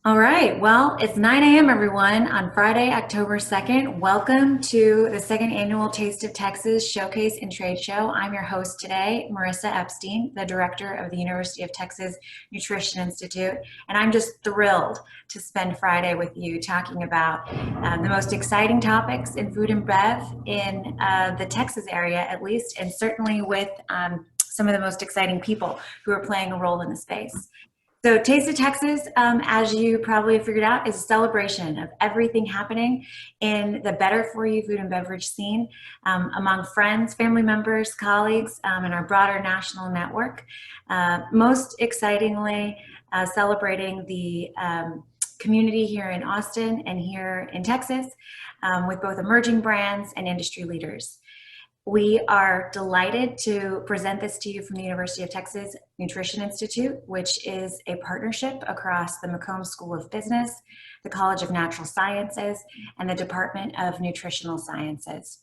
All right. Well, it's 9 a.m. everyone on Friday, October 2nd. Welcome to the second annual Taste of Texas Showcase and Trade Show. I'm your host today, Marissa Epstein, the director of the University of Texas Nutrition Institute. And I'm just thrilled to spend Friday with you talking about the most exciting topics in food and bev in the Texas area, at least, and certainly with some of the most exciting people who are playing a role in the space. So, Taste of Texas, as you probably figured out, is a celebration of everything happening in the better for you food and beverage scene among friends, family members, colleagues, and our broader national network. Most excitingly, celebrating the community here in Austin and here in Texas with both emerging brands and industry leaders. We are delighted to present this to you from the University of Texas Nutrition Institute, which is a partnership across the McCombs School of Business, the College of Natural Sciences, and the Department of Nutritional Sciences.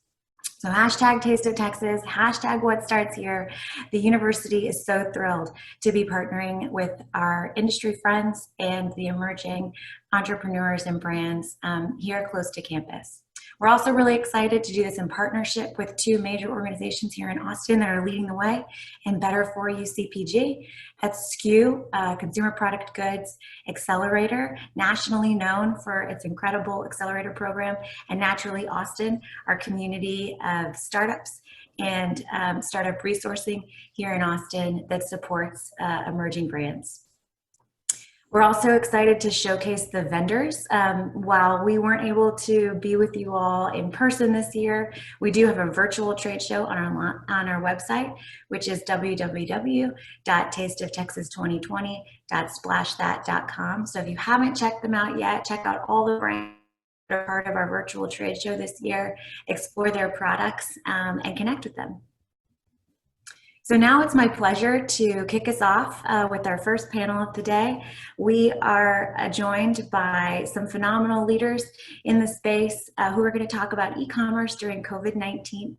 So hashtag Taste of Texas, hashtag What Starts Here. The university is so thrilled to be partnering with our industry friends and the emerging entrepreneurs and brands here close to campus. We're also really excited to do this in partnership with two major organizations here in Austin that are leading the way in Better For You CPG. That's SKU, Consumer Product Goods Accelerator, nationally known for its incredible accelerator program, and Naturally Austin, our community of startups and startup resourcing here in Austin that supports emerging brands. We're also excited to showcase the vendors. While we weren't able to be with you all in person this year, we do have a virtual trade show on our website, which is www.tasteoftexas2020.splashthat.com. So if you haven't checked them out yet, check out all the brands that are part of our virtual trade show this year, explore their products, and connect with them. So now it's my pleasure to kick us off with our first panel of the day. We are joined by some phenomenal leaders in the space who are going to talk about e-commerce during COVID-19,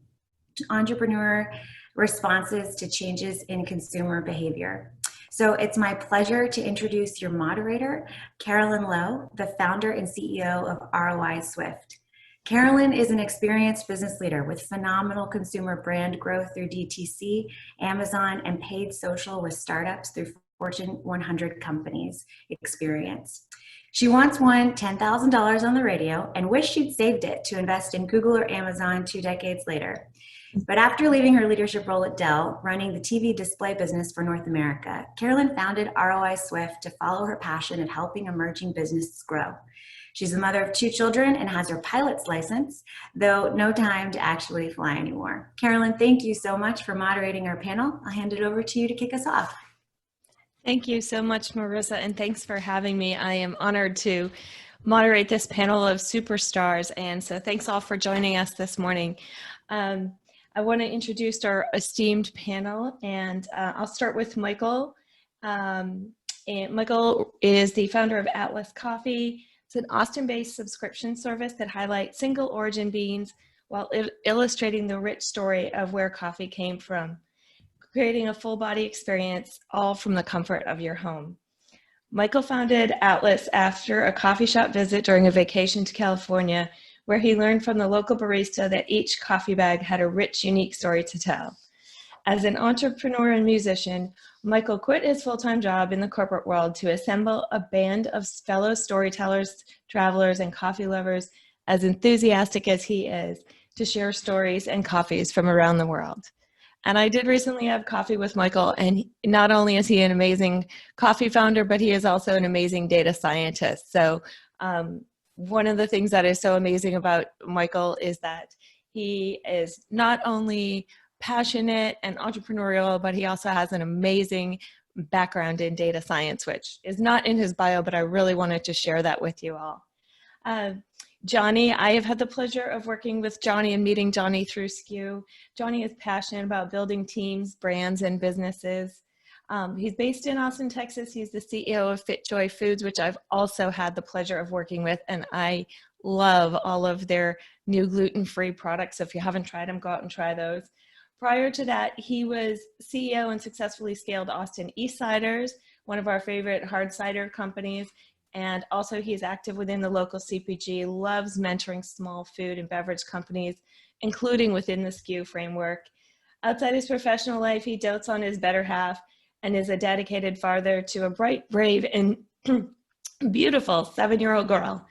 entrepreneur responses to changes in consumer behavior. So it's my pleasure to introduce your moderator, Carolyn Lowe, the founder and CEO of ROI Swift. Carolyn is an experienced business leader with phenomenal consumer brand growth through DTC, Amazon, and paid social with startups through Fortune 100 companies experience. She once won $10,000 on the radio and wished she'd saved it to invest in Google or Amazon 2 decades later. But after leaving her leadership role at Dell, running the TV display business for North America, Carolyn founded ROI Swift to follow her passion of helping emerging businesses grow. She's the mother of 2 children and has her pilot's license, though no time to actually fly anymore. Carolyn, thank you so much for moderating our panel. I'll hand it over to you to kick us off. Thank you so much, Marissa, and thanks for having me. I am honored to moderate this panel of superstars, and so thanks all for joining us this morning. I want to introduce our esteemed panel, and I'll start with Michael. And Michael is the founder of Atlas Coffee. It's an Austin-based subscription service that highlights single origin beans while illustrating the rich story of where coffee came from, creating a full body experience all from the comfort of your home. Michael founded Atlas after a coffee shop visit during a vacation to California, where he learned from the local barista that each coffee bag had a rich, unique story to tell. As an entrepreneur and musician, Michael quit his full-time job in the corporate world to assemble a band of fellow storytellers, travelers, and coffee lovers as enthusiastic as he is to share stories and coffees from around the world. And I did recently have coffee with Michael, and not only is he an amazing coffee founder, but he is also an amazing data scientist. So one of the things that is so amazing about Michael is that he is not only passionate and entrepreneurial, but he also has an amazing background in data science, which is not in his bio, but I really wanted to share that with you all. Johnny, I have had the pleasure of working with Johnny and meeting Johnny through SKU. Johnny is passionate about building teams, brands, and businesses. He's based in Austin, Texas. He's the CEO of FitJoy Foods, which I've also had the pleasure of working with, and I love all of their new gluten-free products. So if you haven't tried them, go out and try those. Prior to that, he was CEO and successfully scaled Austin East Ciders, one of our favorite hard cider companies, And also he's active within the local CPG, loves mentoring small food and beverage companies, including within the SKU framework. Outside his professional life, he dotes on his better half and is a dedicated father to a bright, brave, and beautiful 7-year-old girl.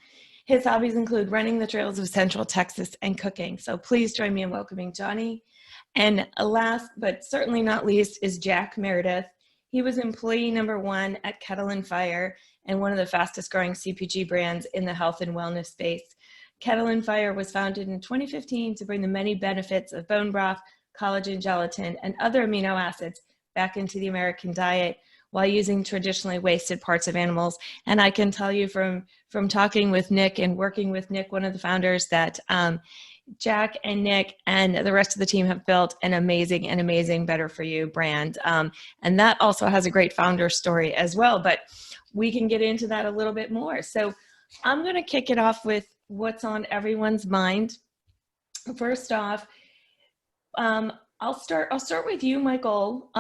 His hobbies include running the trails of Central Texas and cooking. So please join me in welcoming Johnny. And last, but certainly not least, is Jack Meredith. He was employee number 1 at Kettle and Fire and one of the fastest growing CPG brands in the health and wellness space. Kettle and Fire was founded in 2015 to bring the many benefits of bone broth, collagen, gelatin, and other amino acids back into the American diet while using traditionally wasted parts of animals. And I can tell you from talking with Nick and working with Nick, one of the founders, that Jack and Nick and the rest of the team have built an amazing Better For You brand. And that also has a great founder story as well, but we can get into that a little bit more. So I'm going to kick it off with what's on everyone's mind. First off, I'll start with you, Michael.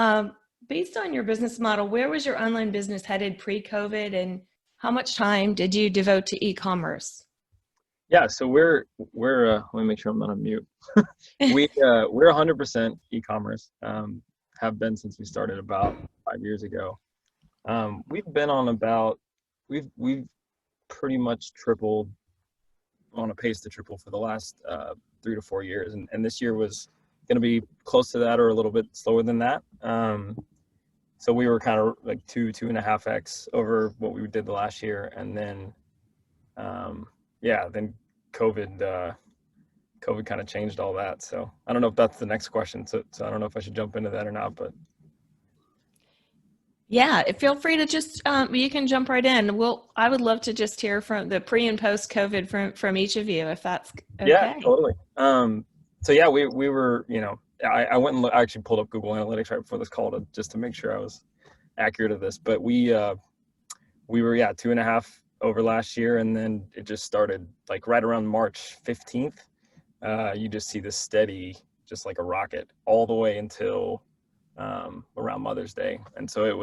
Based on your business model, where was your online business headed pre-COVID, and how much time did you devote to e-commerce? Yeah, so we're let me make sure I'm not on mute. We're 100% e-commerce. Have been since we started about 5 years ago. We've been on about we've pretty much tripled, on a pace to triple for the last 3 to 4 years, and this year was going to be close to that or a little bit slower than that. So we were kind of like 2.5x over what we did the last year, and then then COVID kind of changed all that. So I don't know if that's the next question. So I don't know if I should jump into that or not, but. Yeah, feel free to just, you can jump right in. I would love to just hear from the pre and post COVID from each of you, if that's okay. Yeah, totally. So yeah, we were, I went and I actually pulled up Google Analytics right before this call just to make sure I was accurate of this, but we were 2.5 over last year, and then it just started like right around March 15th. You just see this steady, just like a rocket, all the way until around Mother's Day. And so it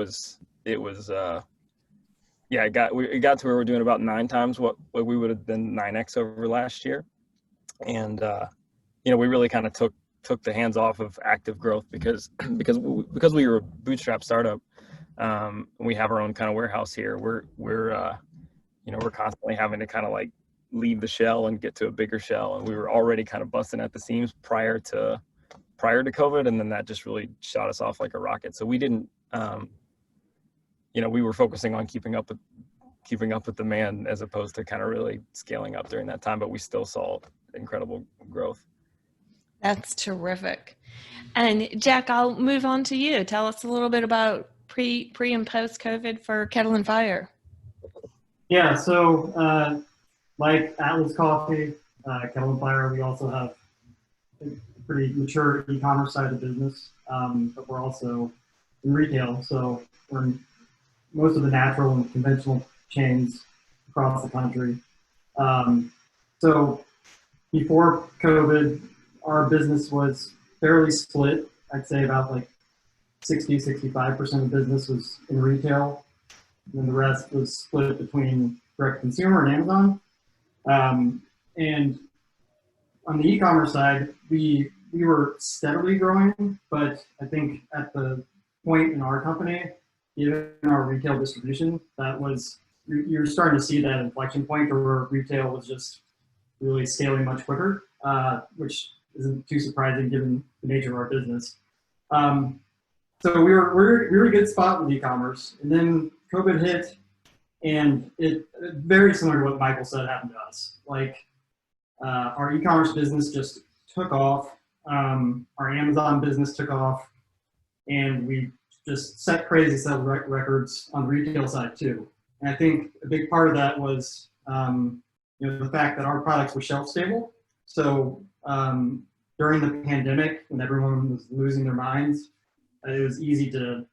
got to where we're doing about 9 times what we would have been 9x over last year. And we really kind of took the hands off of active growth because we were a bootstrap startup. We have our own kind of warehouse here. We're constantly having to kind of like leave the shell and get to a bigger shell, and we were already kind of busting at the seams prior to COVID, and then that just really shot us off like a rocket. So we didn't we were focusing on keeping up with demand as opposed to kind of really scaling up during that time, but we still saw incredible growth. That's terrific. And Jack, I'll move on to you. Tell us a little bit about pre and post COVID for Kettle and Fire. Yeah, so like Atlas Coffee, Kettle and Fire, we also have a pretty mature e-commerce side of the business, but we're also in retail. So we're in most of the natural and conventional chains across the country. So before COVID, our business was fairly split. I'd say about like 65% of the business was in retail, and then the rest was split between direct consumer and Amazon. And on the e-commerce side, we were steadily growing, but I think at the point in our company, given our retail distribution, you're starting to see that inflection point where retail was just really scaling much quicker, which isn't too surprising given the nature of our business. So we were in a good spot with e-commerce, and then COVID hit, and it very similar to what Michael said happened to us. Like our e-commerce business just took off, our Amazon business took off, and we just set crazy sales records on the retail side too. And I think a big part of that was the fact that our products were shelf stable. So during the pandemic, when everyone was losing their minds, it was easy to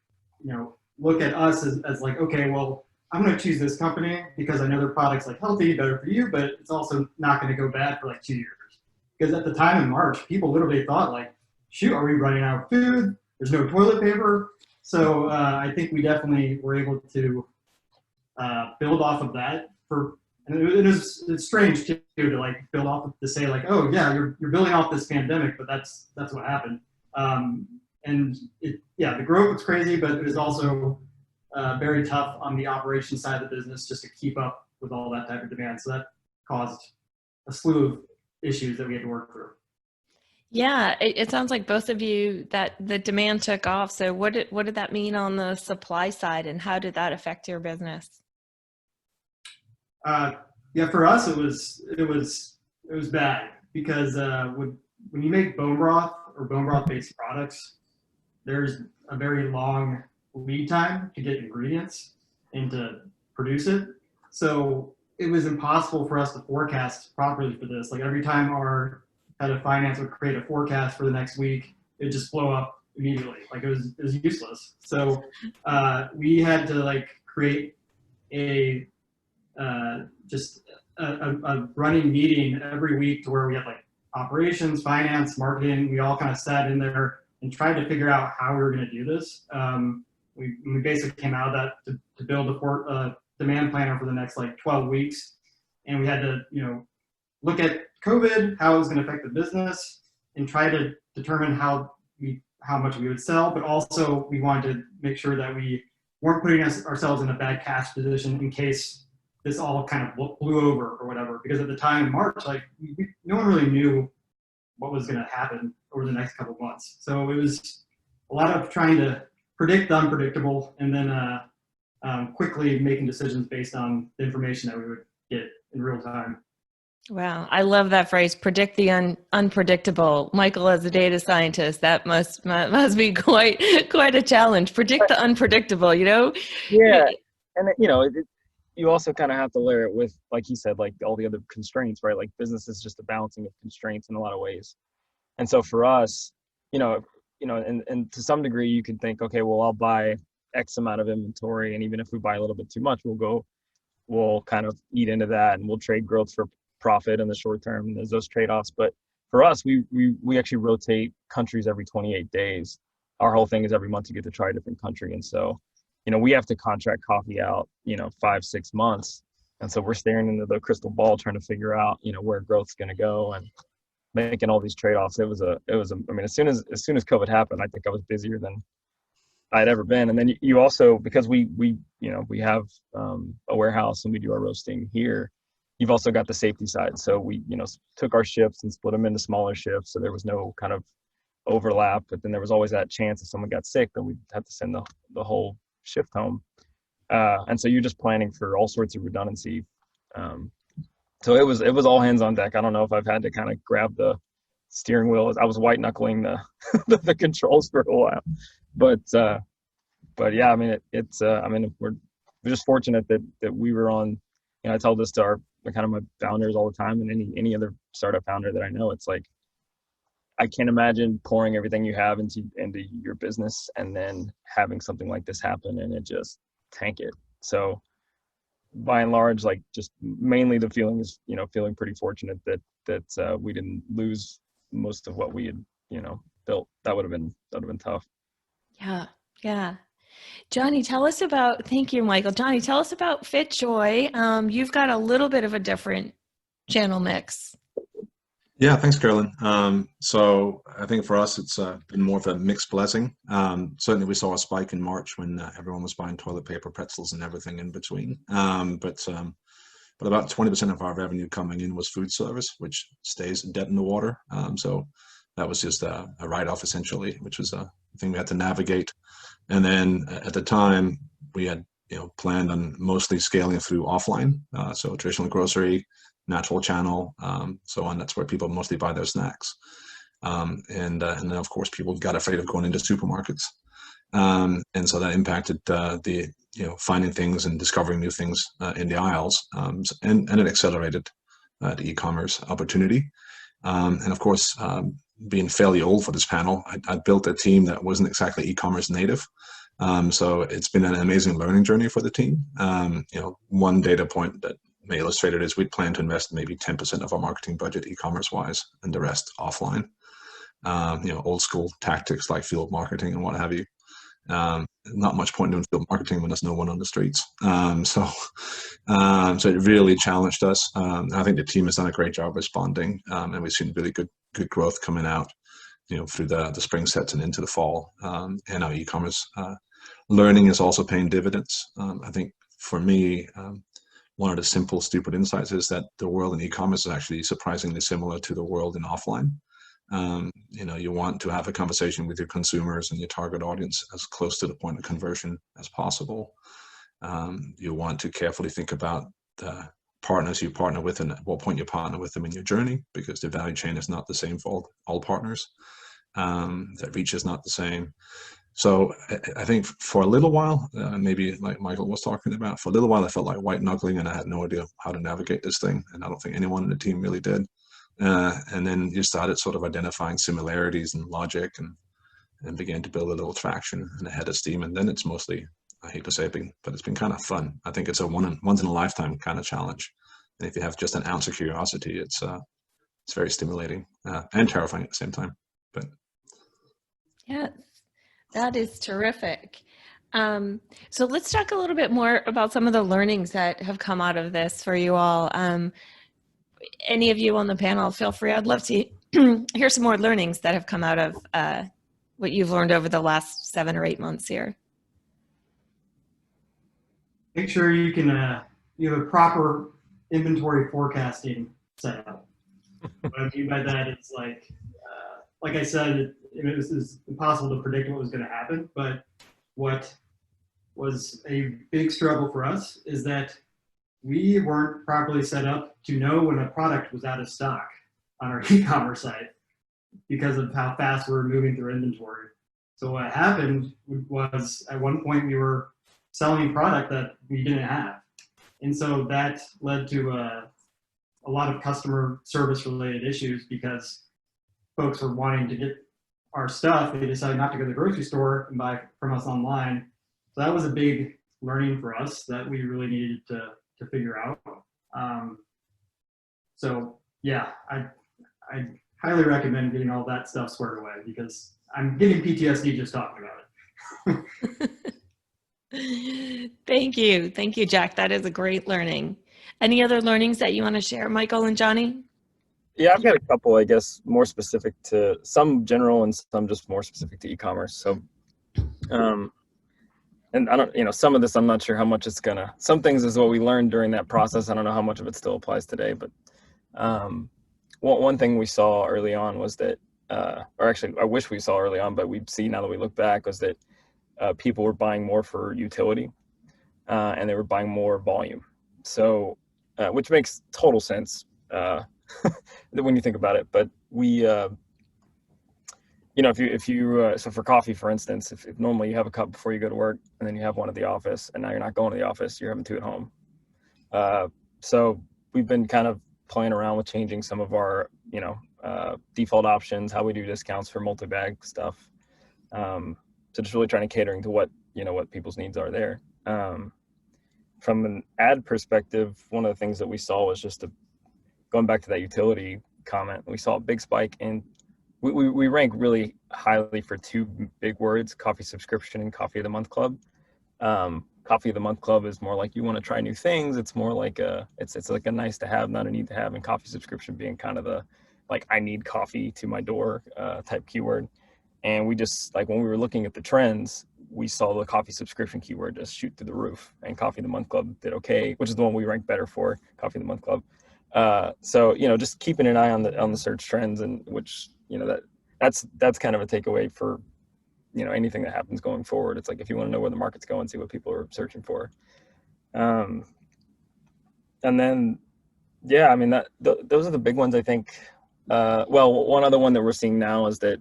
look at us as like, okay, well, I'm going to choose this company because I know their product's like healthy, better for you, but it's also not going to go bad for like 2 years. Because at the time in March, people literally thought like, shoot, are we running out of food? There's no toilet paper. So I think we definitely were able to build off of that and it's strange too to like build off of, to say like, oh yeah, you're building off this pandemic, but that's what happened. And the growth was crazy, but it was also very tough on the operations side of the business just to keep up with all that type of demand. So that caused a slew of issues that we had to work through. Yeah, it sounds like both of you that the demand took off. So what did that mean on the supply side, and how did that affect your business? For us, it was bad because when you make bone broth or bone broth based products, there's a very long lead time to get ingredients and to produce it. So it was impossible for us to forecast properly for this. Like every time our head of finance would create a forecast for the next week, it'd just blow up immediately. Like it was useless. So we had to like create a running meeting every week to where we had like operations, finance, marketing. We all kind of sat in there and tried to figure out how we were going to do this. We basically came out of that to build a demand planner for the next like 12 weeks. And we had to, look at COVID, how it was going to affect the business, and try to determine how much we would sell. But also we wanted to make sure that we weren't putting ourselves in a bad cash position in case this all kind of blew over or whatever. Because at the time in March, like no one really knew what was going to happen over the next couple of months. So it was a lot of trying to predict the unpredictable and then quickly making decisions based on the information that we would get in real time. Wow, I love that phrase, predict the unpredictable. Michael, as a data scientist, that must be quite a challenge. Predict the unpredictable, Yeah, and you also kind of have to layer it with, like you said, like all the other constraints, right? Like business is just a balancing of constraints in a lot of ways. And so for us, and to some degree you can think, okay, well, I'll buy X amount of inventory, and even if we buy a little bit too much, we'll kind of eat into that, and we'll trade growth for profit in the short term. There's those trade-offs. But for us, we actually rotate countries every 28 days. Our whole thing is every month you get to try a different country. And so, we have to contract coffee out, 5-6 months. And so we're staring into the crystal ball trying to figure out, where growth's going to go and making all these trade-offs. As soon as COVID happened, I think I was busier than I'd ever been. And then you also, because we have a warehouse and we do our roasting here, you've also got the safety side. So we, took our shifts and split them into smaller shifts. So there was no kind of overlap, but then there was always that chance if someone got sick, then we'd have to send the whole shift home. And so you're just planning for all sorts of redundancy. So it was all hands on deck. I don't know if I've had to kind of grab the steering wheel. I was white knuckling the controls for a while, but yeah, we're just fortunate that we were on. I tell this to my founders all the time, and any other startup founder that I know. It's like, I can't imagine pouring everything you have into your business and then having something like this happen and it just tank it. So by and large, like just mainly the feeling is, feeling pretty fortunate that we didn't lose most of what we had, built. That would have been tough. Yeah. Johnny, thank you, Michael. Johnny, tell us about FitJoy. You've got a little bit of a different channel mix. Yeah, thanks, Carolyn. So I think for us, it's been more of a mixed blessing. Certainly we saw a spike in March when everyone was buying toilet paper, pretzels, and everything in between. But about 20% of our revenue coming in was food service, which stays dead in the water. So that was just a write-off essentially, which was a thing we had to navigate. And then at the time, we had planned on mostly scaling through offline, so traditional grocery, natural channel, so on. That's where people mostly buy their snacks. And then of course people got afraid of going into supermarkets, and so that impacted the finding things and discovering new things in the aisles, and it accelerated the e-commerce opportunity. And of course, being fairly old for this panel, I built a team that wasn't exactly e-commerce native. So it's been an amazing learning journey for the team. One data point that may illustrate it is we plan to invest maybe 10% of our marketing budget e-commerce wise and the rest offline. Old school tactics like field marketing and what have you. Not much point doing field marketing when there's no one on the streets. So it really challenged us. I think the team has done a great job responding, and we've seen really good growth coming out, through the spring sets and into the fall. And our e-commerce learning is also paying dividends. I think for me, one of the simple, stupid insights is that the world in e-commerce is actually surprisingly similar to the world in offline. You want to have a conversation with your consumers and your target audience as close to the point of conversion as possible. You want to carefully think about the partners you partner with and at what point you partner with them in your journey, because the value chain is not the same for all partners. The reach is not the same. So I think for a little while, maybe like Michael was talking about, for a little while I felt like white knuckling and I had no idea how to navigate this thing. And I don't think anyone in the team really did. And then you started sort of identifying similarities and logic and began to build a little traction and a head of steam. And then it's mostly, I hate to say it, but it's been kind of fun. I think it's a once in a lifetime kind of challenge. And if you have just an ounce of curiosity, it's very stimulating and terrifying at the same time. But yeah, that is terrific. So let's talk a little bit more about some of the learnings that have come out of this for you all. Any of you on the panel, feel free. I'd love to hear some more learnings that have come out of what you've learned over the last 7 or 8 months here. Make sure you have a proper inventory forecasting set up. What I mean by that is like I said, it was impossible to predict what was going to happen. But what was a big struggle for us is that we weren't properly set up to know when a product was out of stock on our e-commerce site because of how fast we were moving through inventory. So what happened was at one point we were selling product that we didn't have. And so that led to a lot of customer service related issues because folks were wanting to get our stuff. They decided not to go to the grocery store and buy from us online. So that was a big learning for us that we really needed to figure out. So yeah, I highly recommend getting all that stuff squared away because I'm getting PTSD just talking about it. Thank you, Jack. That is a great learning. Any other learnings that you want to share, Michael and Johnny? Yeah, I've got a couple, I guess, more specific to some general and some just more specific to e-commerce. So, and I don't, some of this, I'm not sure how much it's gonna, some things is what we learned during that process. I don't know how much of it still applies today, but one thing we saw early on was that, or actually I wish we saw early on, but we see now that we look back, was that people were buying more for utility and they were buying more volume. So, which makes total sense when you think about it. But we, if you so for coffee, for instance, if normally you have a cup before you go to work and then you have one at the office and now you're not going to the office, you're having 2 at home. So we've been kind of playing around with changing some of our, default options, how we do discounts for multi-bag stuff. So just really trying to catering to what people's needs are there. From an ad perspective, one of the things that we saw was just going back to that utility comment, we saw a big spike in, we rank really highly for 2 big words, coffee subscription and coffee of the month club. Coffee of the month club is more like you want to try new things. It's more like it's like a nice to have, not a need to have, and coffee subscription being kind of the, like, I need coffee to my door type keyword. And we just, like, when we were looking at the trends, we saw the coffee subscription keyword just shoot through the roof, and Coffee of the Month Club did okay, which is the one we ranked better for, Coffee of the Month Club. So, just keeping an eye on the search trends, and which, that's kind of a takeaway for, anything that happens going forward. It's like, if you want to know where the market's going, see what people are searching for. And then, yeah, I mean, those are the big ones, I think. Well, one other one that we're seeing now is that,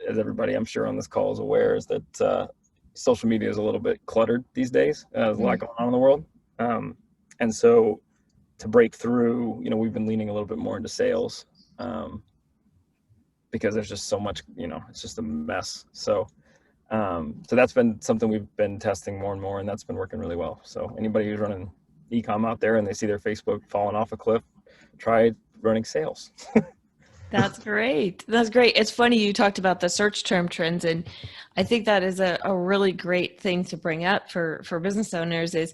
as everybody I'm sure on this call is aware, is that social media is a little bit cluttered these days. There's a lot going on in the world. And so to break through, we've been leaning a little bit more into sales because there's just so much, it's just a mess. So that's been something we've been testing more and more, and that's been working really well. So anybody who's running e-com out there and they see their Facebook falling off a cliff, try running sales. That's great. That's great. It's funny you talked about the search term trends, and I think that is a really great thing to bring up for business owners is,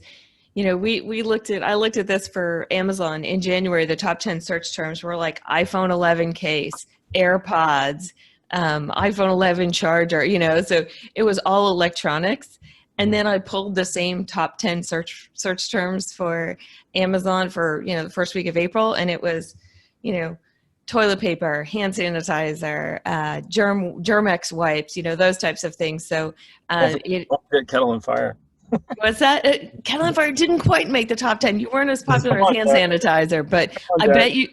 you know, I looked at this for Amazon in January. The top 10 search terms were like iPhone 11 case, AirPods, iPhone 11 charger, you know, so it was all electronics. And then I pulled the same top 10 search terms for Amazon for, you know, the first week of April, and it was, you know, toilet paper, hand sanitizer, Germex wipes, you know, those types of things. So Don't forget Kettle and Fire. what's that? Kettle and Fire didn't quite make the top 10. You weren't as popular as hand sanitizer, but I bet you,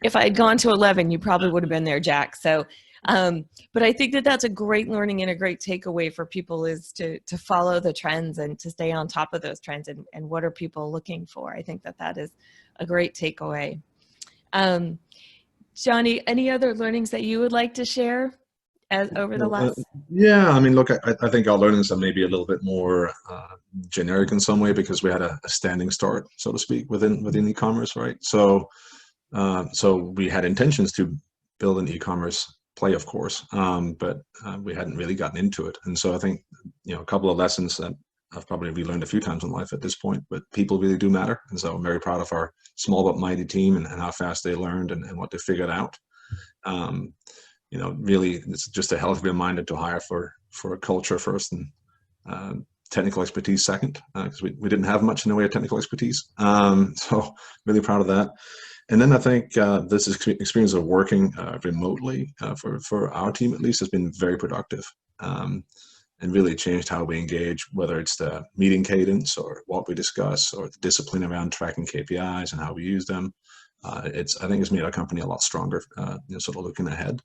if I had gone to 11, you probably would have been there, Jack. So, but I think that that's a great learning and a great takeaway for people is to follow the trends and to stay on top of those trends and what are people looking for. I think that that is a great takeaway. Johnny, any other learnings that you would like to share over the last? Yeah, I mean, look, I think our learnings are maybe a little bit more generic in some way because we had a standing start, so to speak, within e-commerce, right? So, so we had intentions to build an e-commerce play, of course, but we hadn't really gotten into it. And so I think, you know, a couple of lessons that I've probably relearned a few times in life at this point, but people really do matter. And so I'm very proud of our small but mighty team and how fast they learned and what they figured out. You know, really, it's just a healthy reminder to hire for a culture first and technical expertise second, because we didn't have much in the way of technical expertise. So really proud of that. And then I think this experience of working remotely for our team at least has been very productive. And really changed how we engage, whether it's the meeting cadence or what we discuss or the discipline around tracking KPIs and how we use them. I think it's made our company a lot stronger, you know, sort of looking ahead.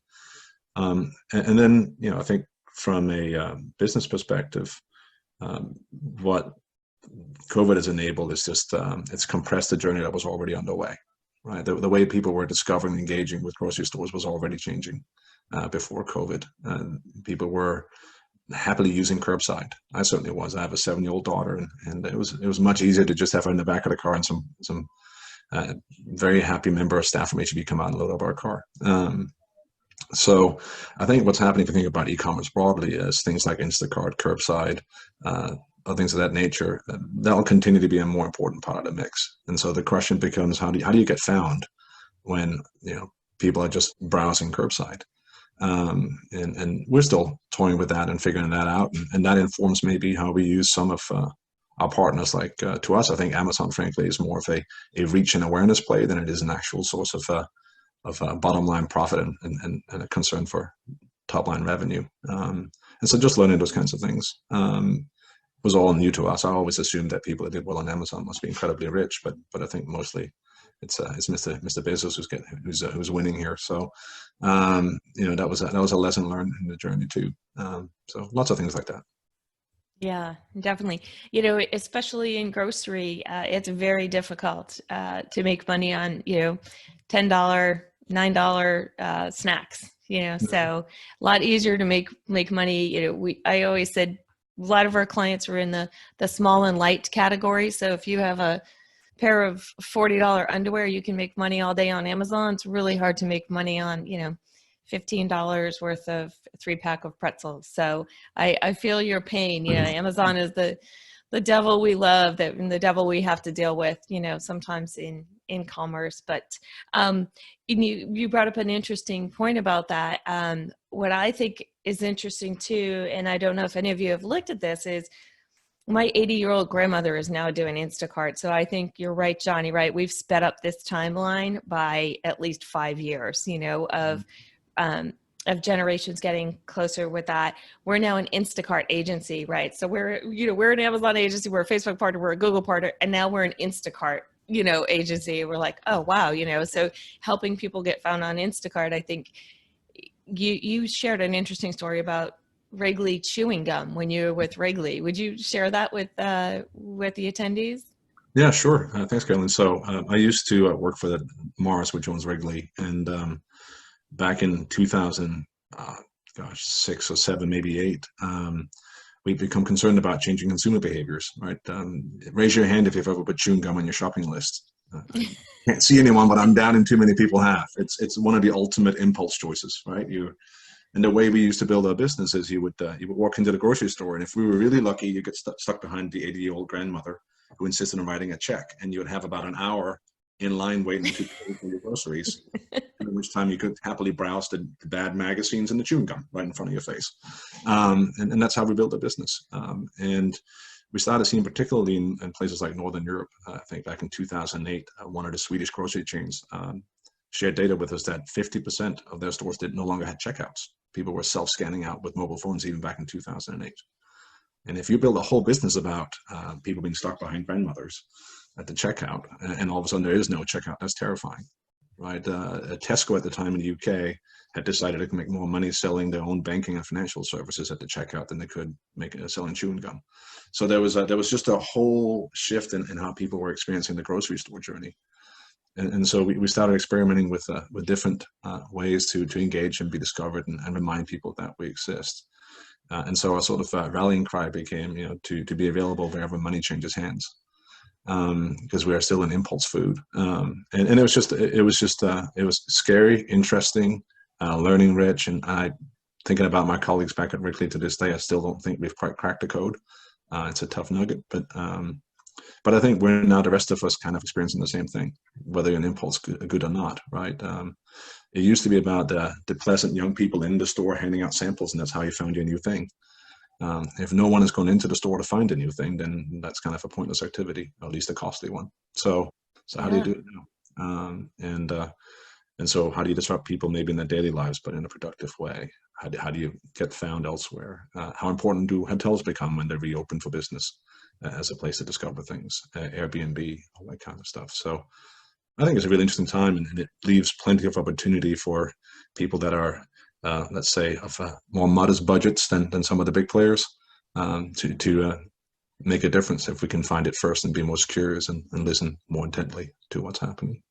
And then, you know, I think from a business perspective, what COVID has enabled is just, it's compressed the journey that was already underway, right? The way people were discovering and engaging with grocery stores was already changing before COVID. And people were happily using curbside. I certainly was. I have a 7-year-old daughter, and it was much easier to just have her in the back of the car and some very happy member of staff from HEB come out and load up our car. So I think what's happening, if you think about e-commerce broadly, is things like Instacart, curbside, or things of that nature, that'll continue to be a more important part of the mix. And so the question becomes, how do you get found when, you know, people are just browsing curbside? And we're still toying with that and figuring that out. And that informs maybe how we use some of our partners. Like to us, I think Amazon, frankly, is more of a reach and awareness play than it is an actual source of bottom line profit and a concern for top line revenue. And so just learning those kinds of things was all new to us. I always assumed that people that did well on Amazon must be incredibly rich, but I think mostly it's Mr. Bezos who's winning here. So you know, that was a lesson learned in the journey too. So lots of things like that. Yeah, definitely. You know, especially in grocery, it's very difficult to make money on, you know, $10, $9 snacks. You know, so a lot easier to make money. You know, I always said a lot of our clients were in the small and light category. So if you have a pair of $40 underwear, you can make money all day on Amazon. It's really hard to make money on, you know, $15 worth of 3-pack of pretzels. So I feel your pain. You know, Amazon is the devil we love, and the devil we have to deal with, you know, sometimes in commerce. But you brought up an interesting point about that. What I think is interesting too, and I don't know if any of you have looked at this, is my 80-year-old grandmother is now doing Instacart. So I think you're right, Johnny, right? We've sped up this timeline by at least 5 years, you know, of generations getting closer with that. We're now an Instacart agency, right? So we're an Amazon agency, we're a Facebook partner, we're a Google partner, and now we're an Instacart, you know, agency. We're like, oh, wow, you know, so helping people get found on Instacart. I think you shared an interesting story about Wrigley chewing gum when you were with Wrigley. Would you share that with the attendees? Yeah, sure. Thanks, Carolyn. So I used to work for the Mars, which owns Wrigley, and back in 2006 or 7, maybe 8, we've become concerned about changing consumer behaviors, right? Raise your hand if you've ever put chewing gum on your shopping list. I can't see anyone, but I'm doubting too many people have. It's one of the ultimate impulse choices, right? And the way we used to build our business is you would walk into the grocery store, and if we were really lucky, you get stuck behind the 80-year-old grandmother who insisted on writing a check, and you would have about an hour in line waiting to pay for your groceries, at which time you could happily browse the bad magazines and the chewing gum right in front of your face. And that's how we built a business. And we started seeing, particularly in places like Northern Europe, I think back in 2008, one of the Swedish grocery chains shared data with us that 50% of their stores no longer had checkouts. People were self-scanning out with mobile phones even back in 2008. And if you build a whole business about people being stuck behind grandmothers at the checkout, and all of a sudden there is no checkout, that's terrifying, right? Tesco at the time in the UK had decided they could make more money selling their own banking and financial services at the checkout than they could make selling chewing gum. So there was just a whole shift in how people were experiencing the grocery store journey. And so we started experimenting with different ways to engage and be discovered and remind people that we exist. And so our sort of rallying cry became, to be available wherever money changes hands, because we are still an impulse food. And it was scary, interesting, learning rich. And thinking about my colleagues back at Wrigley to this day, I still don't think we've quite cracked the code. It's a tough nugget, but I think we're now, the rest of us, kind of experiencing the same thing, whether you're an impulse good or not, right? It used to be about the pleasant young people in the store handing out samples, and that's how you found your new thing. If no one has gone into the store to find a new thing, then that's kind of a pointless activity, or at least a costly one. So how do you do it now? And so how do you disrupt people maybe in their daily lives, but in a productive way? How do you get found elsewhere? How important do hotels become when they reopen for business as a place to discover things? Airbnb, all that kind of stuff. So I think it's a really interesting time, and it leaves plenty of opportunity for people that are, let's say, of more modest budgets than some of the big players, to make a difference if we can find it first and be most curious and listen more intently to what's happening.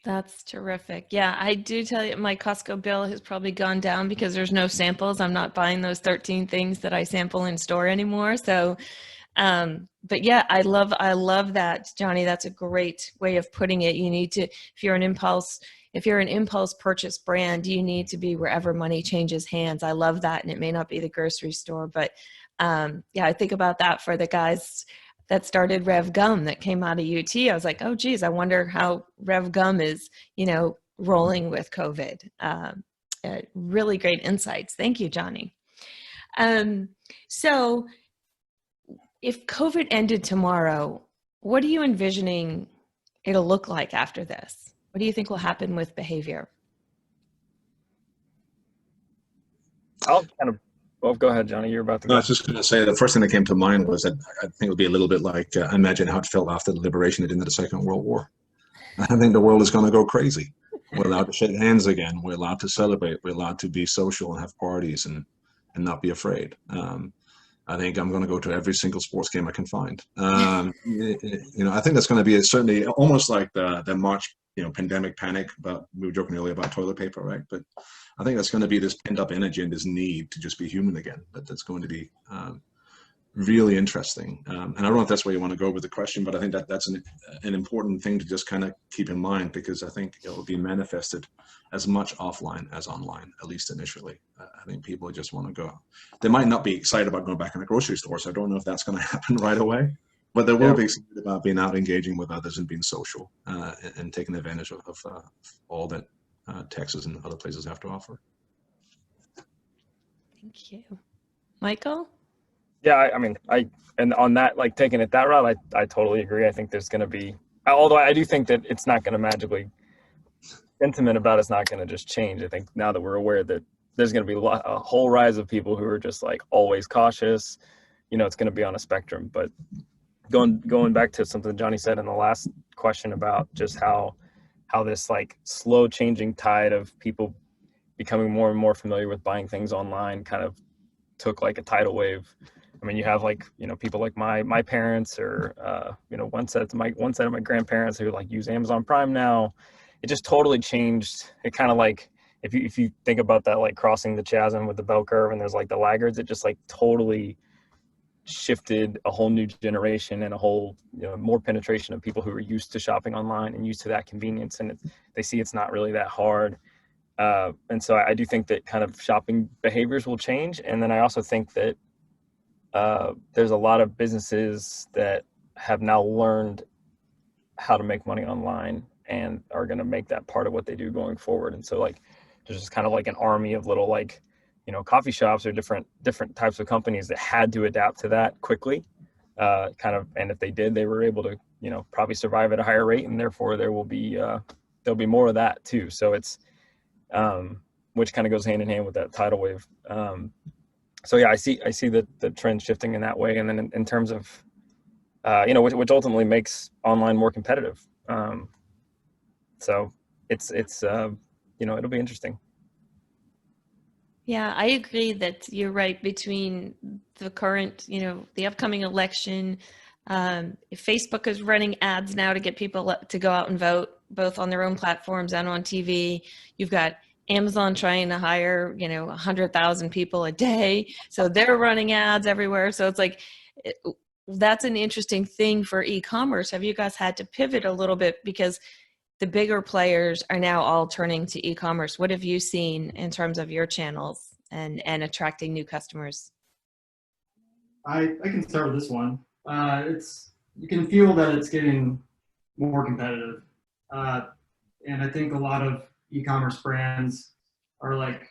That's terrific. Yeah, I do tell you, my Costco bill has probably gone down because there's no samples. I'm not buying those 13 things that I sample in store anymore. So, but yeah, I love that, Johnny. That's a great way of putting it. You need to, if you're an impulse purchase brand, you need to be wherever money changes hands. I love that. And it may not be the grocery store, but yeah, I think about that for the guys that started Rev Gum that came out of UT. I was like, oh, geez, I wonder how Rev Gum is, rolling with COVID. Really great insights. Thank you, Johnny. So if COVID ended tomorrow, what are you envisioning it'll look like after this? What do you think will happen with behavior? Well, go ahead, Johnny. You're about to go. No, I was just going to say the first thing that came to mind was that I think it'll be a little bit like imagine how it felt after the liberation at the end of the Second World War. I think the world is going to go crazy. We're allowed to shake hands again. We're allowed to celebrate. We're allowed to be social and have parties and not be afraid. I think I'm going to go to every single sports game I can find. I think that's going to be certainly almost like the March, pandemic panic. But we were joking earlier about toilet paper, right? But I think that's going to be this pent up energy and this need to just be human again. That's going to be really interesting. And I don't know if that's where you want to go with the question, but I think that's an important thing to just kind of keep in mind, because I think it will be manifested as much offline as online, at least initially. I think people just want to go. They might not be excited about going back in the grocery store, so I don't know if that's going to happen right away. But they will be excited about being out, engaging with others, and being social, and taking advantage of all that Texas and other places have to offer. Thank you. Michael? Yeah, and on that, like taking it that route, I totally agree. I think there's going to be, although I do think that it's not going to magically, sentiment about it's not going to just change. I think now that we're aware that there's going to be a whole rise of people who are just like always cautious, it's going to be on a spectrum. But going back to something Johnny said in the last question about just how this like slow changing tide of people becoming more and more familiar with buying things online kind of took like a tidal wave. You have like, people like my parents, or, one set of my grandparents who like use Amazon Prime now. It just totally changed. It kind of like, if you think about that, like crossing the chasm with the bell curve and there's like the laggards, it just like totally shifted a whole new generation and a whole, more penetration of people who are used to shopping online and used to that convenience, and they see it's not really that hard. And so I do think that kind of shopping behaviors will change. And then I also think that there's a lot of businesses that have now learned how to make money online and are going to make that part of what they do going forward. And so like, there's just kind of like an army of little, like, coffee shops or different types of companies that had to adapt to that quickly, and if they did, they were able to, probably survive at a higher rate, and therefore there'll be more of that too. So it's, which kind of goes hand in hand with that tidal wave. So yeah, I see the trend shifting in that way. And then in terms of, which ultimately makes online more competitive. So it's it'll be interesting. Yeah, I agree that you're right. Between the current, the upcoming election, Facebook is running ads now to get people to go out and vote, both on their own platforms and on TV. You've got Amazon trying to hire, 100,000 people a day. So they're running ads everywhere. So it's like, that's an interesting thing for e-commerce. Have you guys had to pivot a little bit because the bigger players are now all turning to e-commerce? What have you seen in terms of your channels and attracting new customers? I can start with this one. You can feel that it's getting more competitive. And I think a lot of e-commerce brands are like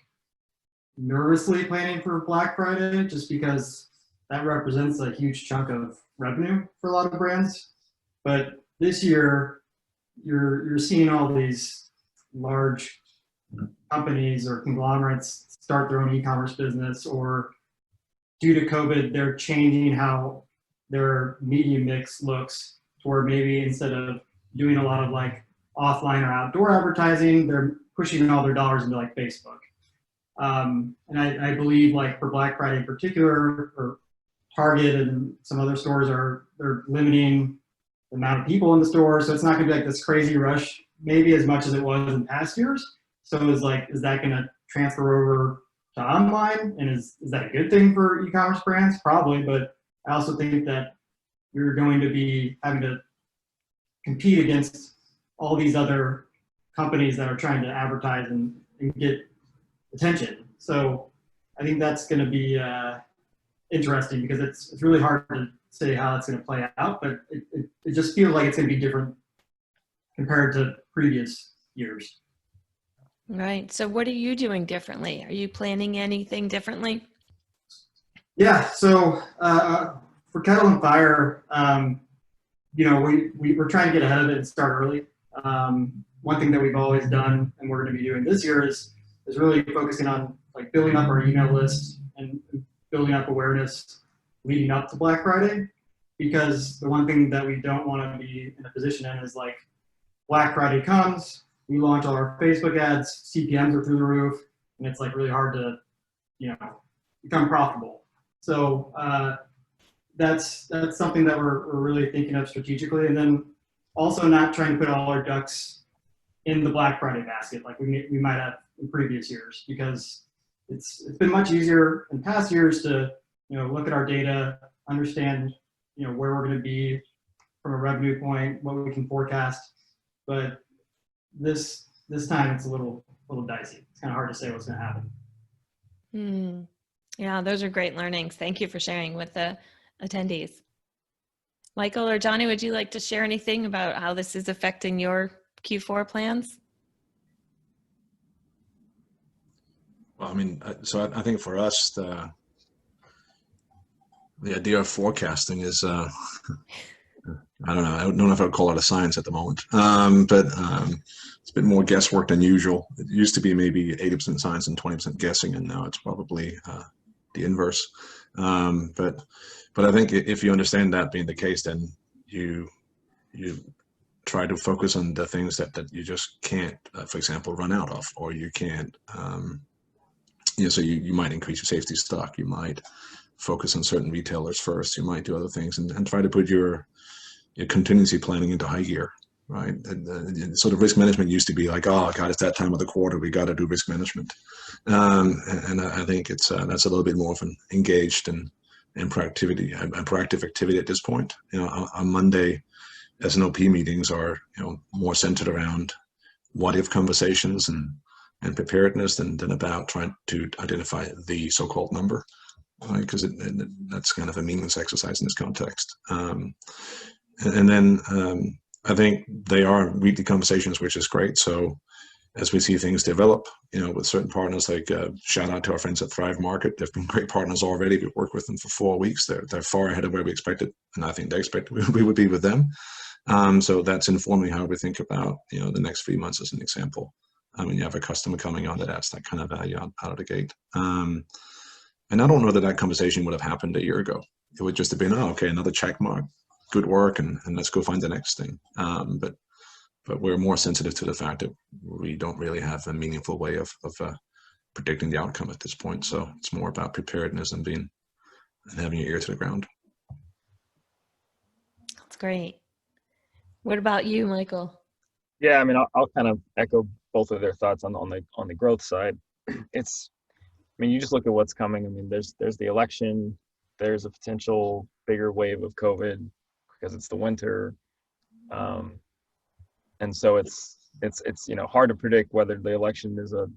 nervously planning for Black Friday just because that represents a huge chunk of revenue for a lot of brands. But this year, you're seeing all these large companies or conglomerates start their own e-commerce business, or due to COVID, they're changing how their media mix looks, to where maybe instead of doing a lot of like offline or outdoor advertising, they're pushing all their dollars into like Facebook. And I believe like for Black Friday in particular, or Target and some other stores they're limiting the amount of people in the store, so it's not going to be like this crazy rush, maybe as much as it was in past years. So is that going to transfer over to online, and is that a good thing for e-commerce brands? Probably, but I also think that you're going to be having to compete against all these other companies that are trying to advertise and get attention. So I think that's going to be interesting, because it's really hard to say how it's going to play out, but it just feels like it's going to be different compared to previous years. Right. So what are you doing differently? Are you planning anything differently? Yeah. So for Kettle and Fire, we're trying to get ahead of it and start early. One thing that we've always done, and we're going to be doing this year, is really focusing on like building up our email list and building up awareness leading up to Black Friday, because the one thing that we don't want to be in a position in is like Black Friday comes, we launch all our Facebook ads, CPMs are through the roof, and it's like really hard to, become profitable. So that's something that we're really thinking of strategically, and then also not trying to put all our ducks in the Black Friday basket like we might have in previous years, because it's been much easier in past years to look at our data, understand where we're going to be from a revenue point, what we can forecast. But this time it's a little dicey. It's kind of hard to say what's going to happen. Yeah, those are great learnings. Thank you for sharing with the attendees. Michael or Johnny, would you like to share anything about how this is affecting your Q4 plans? Well, I mean, so I think for us, the idea of forecasting is, I don't know. I don't know if I would call it a science at the moment, but it's a bit more guesswork than usual. It used to be maybe 80% science and 20% guessing, and now it's probably the inverse. But I think if you understand that being the case, then you try to focus on the things that you just can't, for example, run out of, or you can't. So you might increase your safety stock. You might focus on certain retailers first. You might do other things, and try to put your contingency planning into high gear, right? And sort of risk management used to be like, oh God, it's that time of the quarter, we got to do risk management. And I think it's that's a little bit more of an engaged and and proactive activity at this point. On Monday, S&OP meetings are more centered around what if conversations and preparedness than about trying to identify the so-called number, right? Because that's kind of a meaningless exercise in this context. And then I think they are weekly conversations, which is great. So as we see things develop, with certain partners, like shout out to our friends at Thrive Market. They've been great partners already. We've worked with them for 4 weeks. They're far ahead of where we expected, and I think they expected we would be with them. So that's informing how we think about the next 3 months as an example. When you have a customer coming on that adds that kind of value out of the gate. And I don't know that conversation would have happened a year ago. It would just have been, oh, okay, another check mark, good work, and let's go find the next thing. But we're more sensitive to the fact that we don't really have a meaningful way of predicting the outcome at this point. So it's more about preparedness and having your ear to the ground. That's great. What about you, Michael? Yeah, I mean, I'll kind of echo both of their thoughts on the growth side. You just look at what's coming. I mean, there's the election, there's a potential bigger wave of COVID because it's the winter, and so it's hard to predict whether the election is a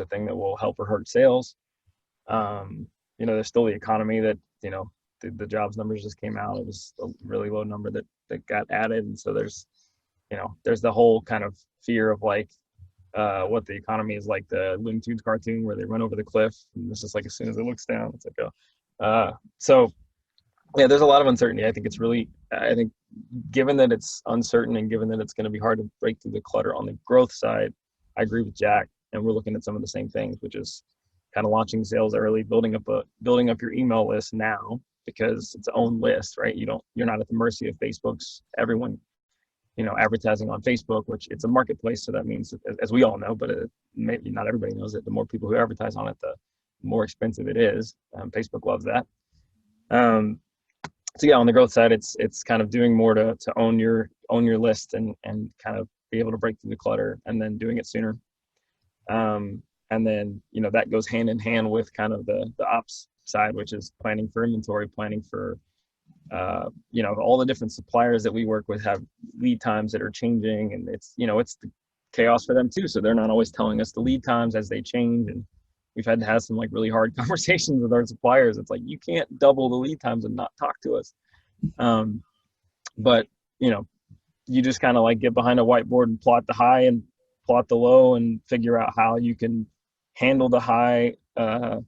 thing that will help or hurt sales. There's still the economy that the jobs numbers just came out. It was a really low number that got added, and so there's the whole kind of fear of like what the economy is like, the Looney Tunes cartoon where they run over the cliff and it's just like as soon as it looks down, it's like so yeah, there's a lot of uncertainty. I think given that it's uncertain and given that it's going to be hard to break through the clutter on the growth side, I agree with Jack, and we're looking at some of the same things, which is kind of launching sales early, building up your email list now, because it's its own list, right? You're not at the mercy of Facebook's everyone advertising on Facebook, which it's a marketplace. So that means, as we all know, but maybe not everybody knows it, the more people who advertise on it, the more expensive it is. Facebook loves that. So yeah, on the growth side, it's kind of doing more to own your list and kind of be able to break through the clutter, and then doing it sooner. And then, that goes hand in hand with kind of the ops side, which is planning for inventory, planning for all the different suppliers that we work with have lead times that are changing, and it's the chaos for them too. So they're not always telling us the lead times as they change, and we've had to have some like really hard conversations with our suppliers. It's like, you can't double the lead times and not talk to us. But you just kind of like get behind a whiteboard and plot the high and plot the low and figure out how you can handle the high, while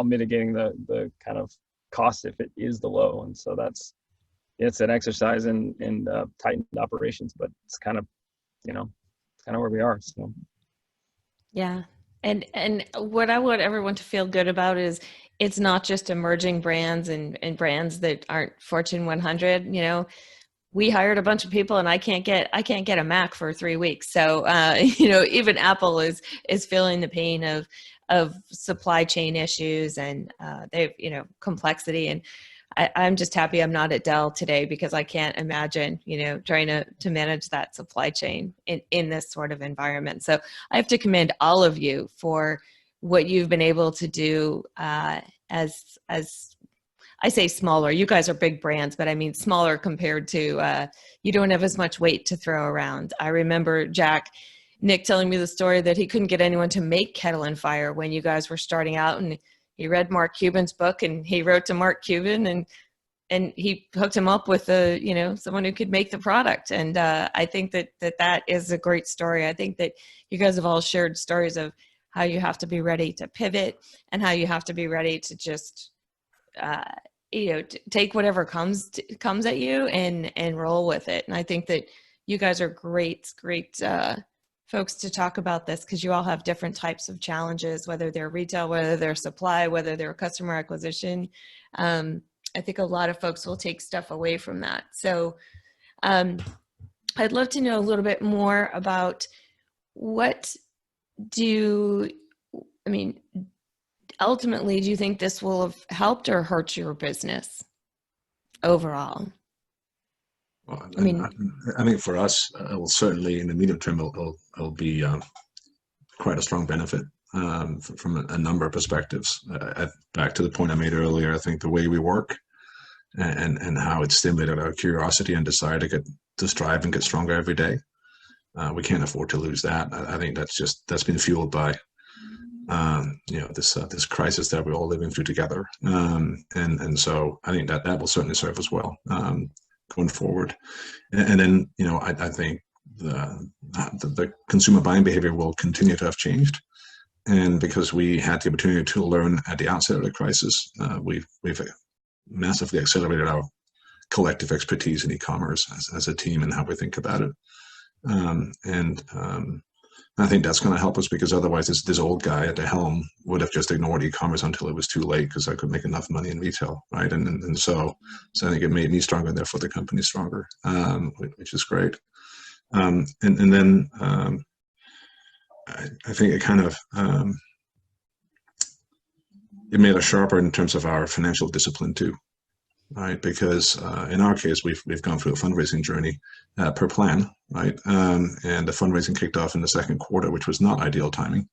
mitigating the kind of cost if it is the low. And so it's an exercise in tightened operations, but it's kind of where we are. So Yeah. And what I want everyone to feel good about is it's not just emerging brands and brands that aren't Fortune 100. We hired a bunch of people, and I can't get a Mac for 3 weeks. So even Apple is feeling the pain of supply chain issues and they've complexity. And I'm just happy I'm not at Dell today, because I can't imagine trying to manage that supply chain in this sort of environment. So I have to commend all of you for what you've been able to do as I say smaller. You guys are big brands, but I mean smaller compared to you don't have as much weight to throw around. I remember Nick telling me the story that he couldn't get anyone to make Kettle and Fire when you guys were starting out, and he read Mark Cuban's book, and he wrote to Mark Cuban, and he hooked him up with someone who could make the product. And I think that is a great story. I think that you guys have all shared stories of how you have to be ready to pivot and how you have to be ready to just take whatever comes at you and roll with it. And I think that you guys are great folks to talk about this, because you all have different types of challenges, whether they're retail, whether they're supply, whether they're customer acquisition. I think a lot of folks will take stuff away from that. So I'd love to know a little bit more about ultimately, do you think this will have helped or hurt your business overall? Well, I think for us, it will certainly in the medium term, it'll be quite a strong benefit. from a number of perspectives. Back to the point I made earlier, I think the way we work and how it stimulated our curiosity and desire to strive and get stronger every day. We can't afford to lose that. I think that's been fueled by this crisis that we're all living through together. And so I think that will certainly serve us well going forward. And then, I think the consumer buying behavior will continue to have changed. And because we had the opportunity to learn at the outset of the crisis, we've massively accelerated our collective expertise in e-commerce as a team and how we think about it. I think that's going to help us, because otherwise this old guy at the helm would have just ignored e-commerce until it was too late because I could make enough money in retail, right? And so I think it made me stronger and therefore the company stronger, which is great. And then I think it kind of it made us sharper in terms of our financial discipline too, right? Because in our case, we've gone through a fundraising journey per plan, right? And the fundraising kicked off in the second quarter, which was not ideal timing,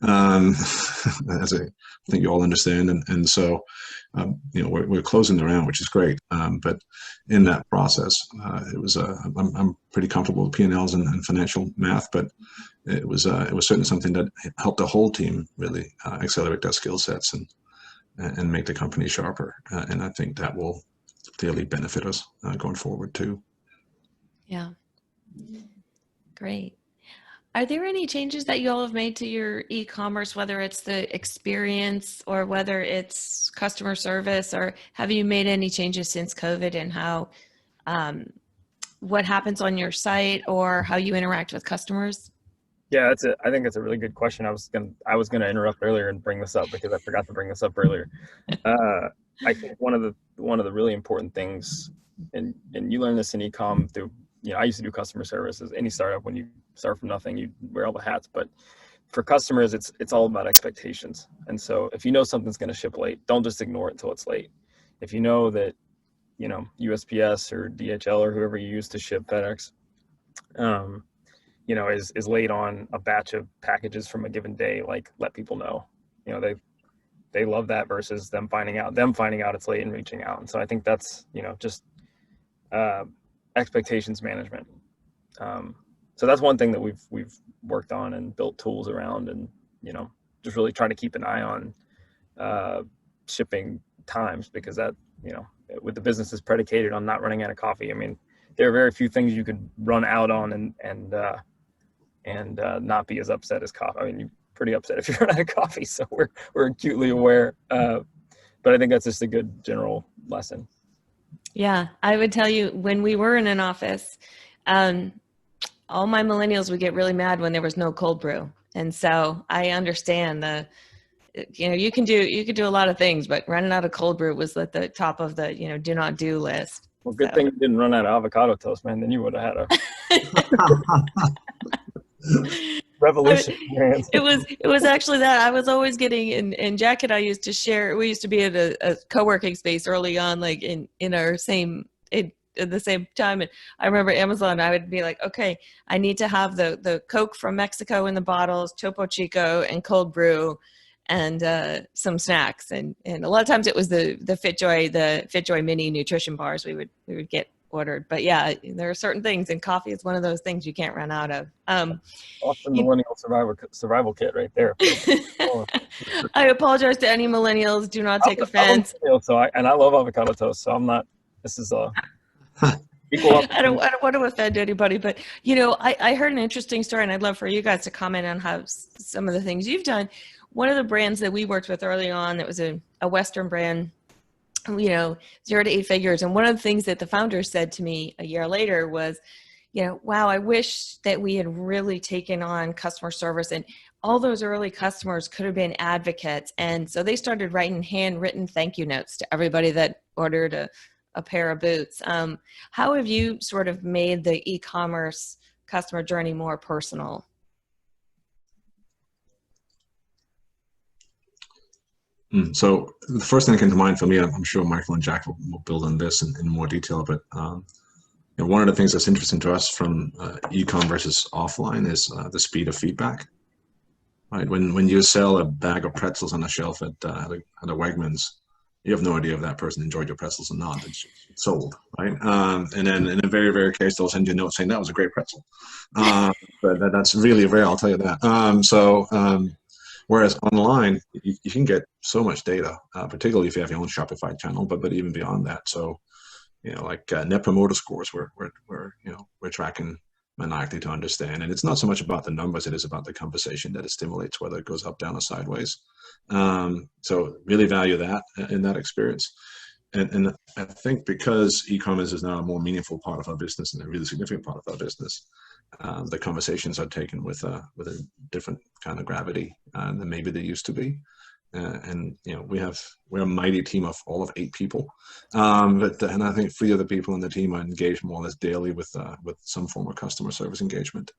as I think you all understand. And so, we're closing the round, which is great. But in that process, it was I'm pretty comfortable with P&Ls and financial math, but it was certainly something that helped the whole team really accelerate their skill sets and make the company sharper. And I think that will clearly benefit us going forward too. Yeah. Great. Are there any changes that you all have made to your e-commerce, whether it's the experience or whether it's customer service, or have you made any changes since COVID and how, what happens on your site or how you interact with customers? Yeah, I think it's a really good question. I was gonna interrupt earlier and bring this up because I forgot to bring this up earlier. I think one of the really important things, and you learn this in e-com through, I used to do customer service. As any startup, when you start from nothing, you wear all the hats. But for customers, it's all about expectations. And so if you know something's going to ship late, don't just ignore it until it's late. If you know that, USPS or DHL or whoever you use to ship, FedEx, is late on a batch of packages from a given day, like, let people know. They love that versus them finding out it's late and reaching out. And so I think that's, just expectations management. So that's one thing that we've worked on and built tools around, and just really trying to keep an eye on shipping times, because that with the business is predicated on not running out of coffee. I mean, there are very few things you could run out on and not be as upset as coffee. I mean, you're pretty upset if you run out of coffee, so we're acutely aware. But I think that's just a good general lesson. Yeah, I would tell you, when we were in an office, all my millennials would get really mad when there was no cold brew. And so I understand you can do a lot of things, but running out of cold brew was at the top of the, do not do list. Well, good thing you didn't run out of avocado toast, man. Then you would have had a revolution. It was actually that I was always getting, and Jack and I used to share, we used to be at a co-working space early on, like in our same, at the same time. And I remember Amazon, I would be like, okay, I need to have the Coke from Mexico in the bottles, Topo Chico and cold brew, and some snacks. And a lot of times it was the FitJoy mini nutrition bars we would get ordered. But yeah, there are certain things, and coffee is one of those things you can't run out of. Awesome millennial survival kit right there. I apologize to any millennials. Do not take offense. I love avocado toast, so I'm not. This is equal up. I don't want to offend anybody, but I heard an interesting story, and I'd love for you guys to comment on how some of the things you've done. One of the brands that we worked with early on, that was a Western brand, 0 to 8 figures. And one of the things that the founders said to me a year later was, wow, I wish that we had really taken on customer service, and all those early customers could have been advocates. And so they started writing handwritten thank you notes to everybody that ordered a pair of boots. How have you sort of made the e-commerce customer journey more personal? So the first thing that came to mind for me, I'm sure Michael and Jack will build on this in more detail, but one of the things that's interesting to us from e-com versus offline is the speed of feedback, right? When you sell a bag of pretzels on a shelf at a Wegmans, you have no idea if that person enjoyed your pretzels or not. It's sold, right? And then in a very rare case, they'll send you a note saying that was a great pretzel. But that's really rare, I'll tell you that. Whereas online, you can get so much data, particularly if you have your own Shopify channel, but even beyond that. So, like Net Promoter Scores, we're tracking maniacally to understand. And it's not so much about the numbers, it is about the conversation that it stimulates, whether it goes up, down, or sideways. So really value that in that experience. And I think because e-commerce is now a more meaningful part of our business and a really significant part of our business, the conversations are taken with a different kind of gravity than maybe they used to be. And we're a mighty team of all of 8 people, and I think 3 other people in the team are engaged more or less daily with some form of customer service engagement.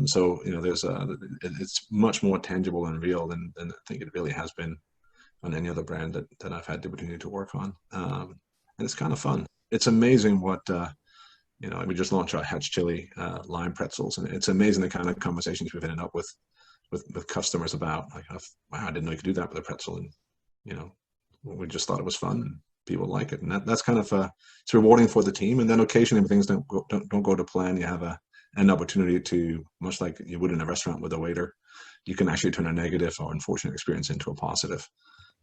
So it's much more tangible and real than I think it really has been on any other brand that I've had the opportunity to work on. And it's kind of fun. It's amazing what we just launched our Hatch Chili lime pretzels, and it's amazing the kind of conversations we've ended up with customers about, like, wow, I didn't know you could do that with a pretzel, and we just thought it was fun and people like it, and that's kind of it's rewarding for the team. And then occasionally when things don't go to plan, you have an opportunity to, much like you would in a restaurant with a waiter, you can actually turn a negative or unfortunate experience into a positive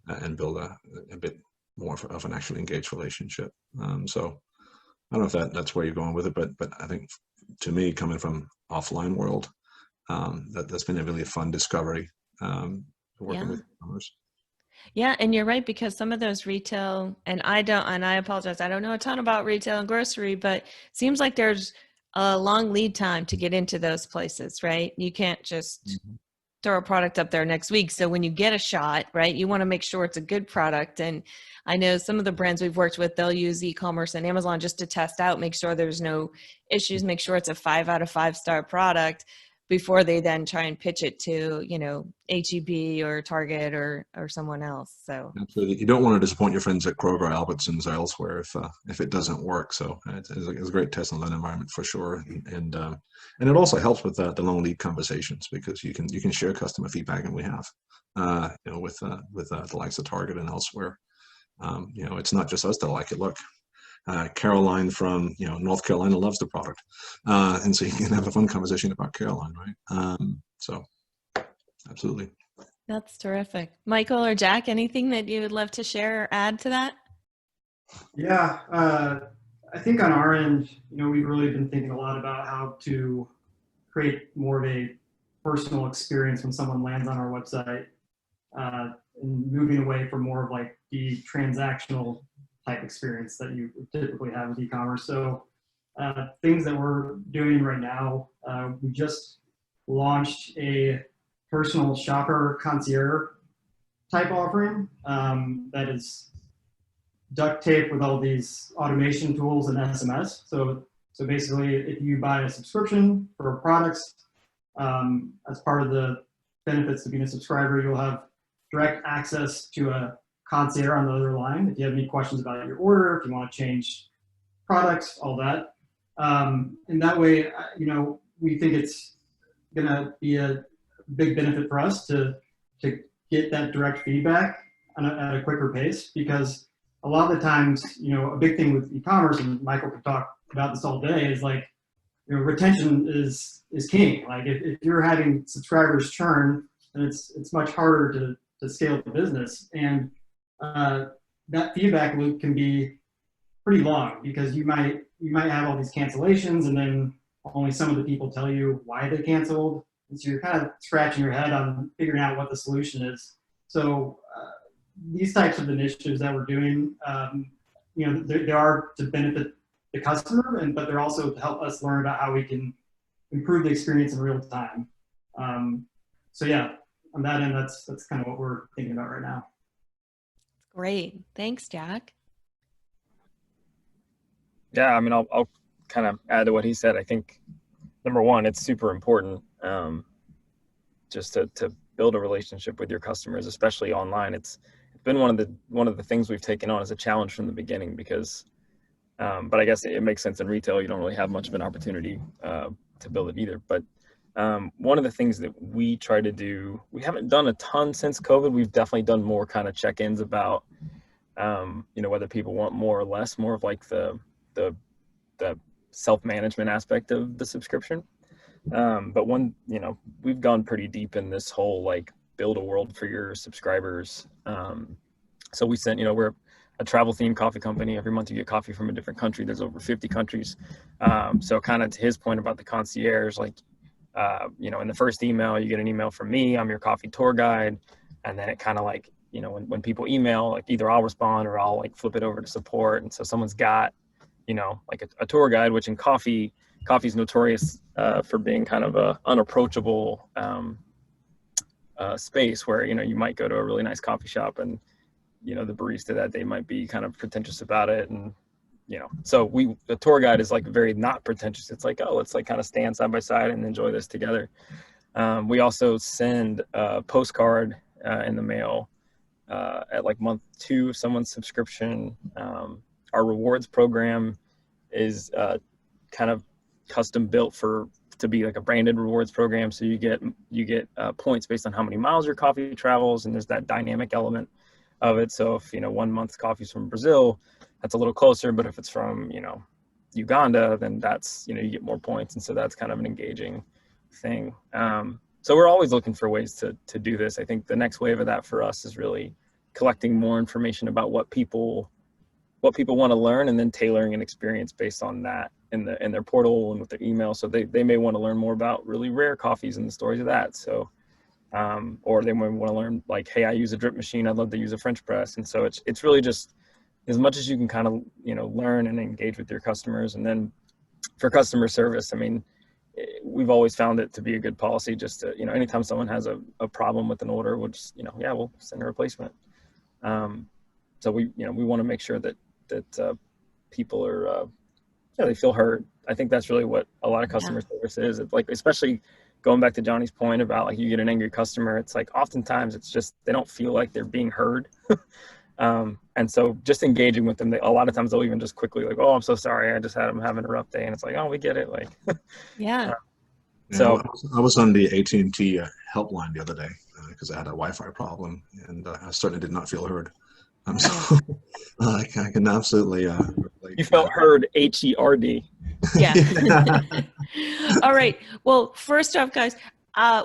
and build a bit more of an actually engaged relationship. So I don't know if that's where you're going with it, but I think to me, coming from offline world, that's been a really fun discovery, working with e-commerce. Yeah, and you're right, because some of those retail, and I apologize, I don't know a ton about retail and grocery, but it seems like there's a long lead time to get into those places, right? You can't just throw a product up there next week. So when you get a shot, right, you want to make sure it's a good product. And I know some of the brands we've worked with, they'll use e-commerce and Amazon just to test out, make sure there's no issues, make sure it's a 5 out of 5 star product before they then try and pitch it to, H-E-B or Target or someone else. So absolutely, you don't want to disappoint your friends at Kroger, Albertsons, or elsewhere if it doesn't work. So it's a great test in that environment for sure, and it also helps with the long lead conversations, because you can share customer feedback, and we have with the likes of Target and elsewhere. It's not just us that like it. Look, Caroline from North Carolina loves the product, and so you can have a fun conversation about Caroline, right? So absolutely. that's terrific. Michael or Jack, anything that you would love to share or add to that? Yeah, I think on our end, we've really been thinking a lot about how to create more of a personal experience when someone lands on our website, and moving away from more of like the transactional type experience that you typically have with e-commerce. So things that we're doing right now, we just launched a personal shopper concierge type offering that is duct tape with all these automation tools and SMS. So basically, if you buy a subscription for products, as part of the benefits of being a subscriber, you'll have direct access to a concierge on the other line if you have any questions about your order, if you want to change products, all that. And that way, we think it's going to be a big benefit for us to get that direct feedback at a quicker pace, because a lot of the times, a big thing with e-commerce, and Michael could talk about this all day, is like, retention is king. Like if you're having subscribers churn, then it's much harder to scale the business. And that feedback loop can be pretty long, because you might have all these cancellations, and then only some of the people tell you why they canceled. And so you're kind of scratching your head on figuring out what the solution is. So these types of initiatives that we're doing, they are to benefit the customer, but they're also to help us learn about how we can improve the experience in real time. So yeah, on that end, that's kind of what we're thinking about right now. Great. Thanks, Jack. Yeah, I mean, I'll kind of add to what he said. I think, number one, it's super important just to build a relationship with your customers, especially online. It's been one of the things we've taken on as a challenge from the beginning, because but I guess it makes sense in retail. You don't really have much of an opportunity to build it either. But One of the things that we try to do, we haven't done a ton since COVID. We've definitely done more kind of check-ins about, whether people want more or less, more of like the self-management aspect of the subscription. But we've gone pretty deep in this whole like build a world for your subscribers. So we sent, we're a travel themed coffee company. Every month you get coffee from a different country. There's over 50 countries. So kind of to his point about the concierge, like, in the first email, you get an email from me, I'm your coffee tour guide. And then it kind of like, when people email, like either I'll respond or I'll like flip it over to support. And so someone's got, like a tour guide, which in coffee's notorious for being kind of a unapproachable space where, you might go to a really nice coffee shop and, the barista that day might be kind of pretentious about it. And, so the tour guide is like very not pretentious. It's like, oh, let's like kind of stand side by side and enjoy this together. We also send a postcard in the mail at like month 2 of someone's subscription. Our rewards program is kind of custom built to be like a branded rewards program. So you get points based on how many miles your coffee travels, and there's that dynamic element of it. So if 1 month's coffee's from Brazil, that's a little closer, but if it's from Uganda, then that's you get more points, and so that's kind of an engaging thing. So we're always looking for ways to do this. I think the next wave of that for us is really collecting more information about what people want to learn, and then tailoring an experience based on that in their portal and with their email. So they may want to learn more about really rare coffees and the stories of that. So, or they might want to learn like, hey, I use a drip machine, I'd love to use a French press. And so it's really just as much as you can kind of, learn and engage with your customers. And then for customer service, I mean, we've always found it to be a good policy just to, anytime someone has a problem with an order, we'll just, we'll send a replacement. So we want to make sure that people are, they feel heard. I think that's really what a lot of customer service is. It's like, especially going back to Johnny's point about like, you get an angry customer, it's like, oftentimes it's just, they don't feel like they're being heard. And so just engaging with them, a lot of times they'll even just quickly like, oh, I'm so sorry, I just had them having a rough day. And it's like, oh, we get it. Like, Yeah. So I was on the AT&T helpline the other day because I had a Wi-Fi problem, and I certainly did not feel heard. So I can absolutely relate. You felt heard, HERD. Yeah. All right. Well, first off, guys,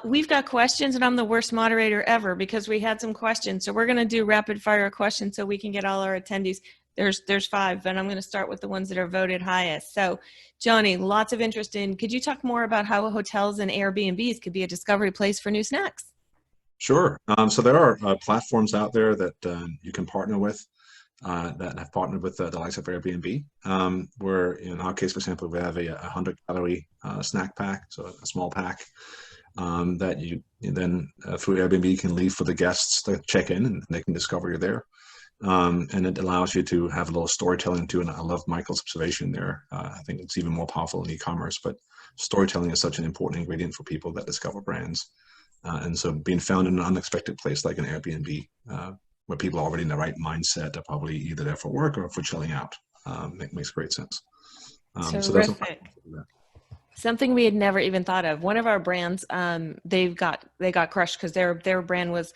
we've got questions, and I'm the worst moderator ever because we had some questions. So we're going to do rapid fire questions so we can get all our attendees. There's 5, and I'm going to start with the ones that are voted highest. So Johnny, lots of interest in, could you talk more about how hotels and Airbnbs could be a discovery place for new snacks? Sure. So there are platforms out there that you can partner with that have partnered with the likes of Airbnb, where in our case, for example, we have a 100-calorie snack pack, so a small pack that you then through Airbnb can leave for the guests to check in, and they can discover you're there. And it allows you to have a little storytelling too. And I love Michael's observation there. I think it's even more powerful in e-commerce, but storytelling is such an important ingredient for people that discover brands. And so being found in an unexpected place like an Airbnb, where people are already in the right mindset, are probably either there for work or for chilling out, makes great sense. So that's something we had never even thought of. One of our brands, they got crushed because their brand was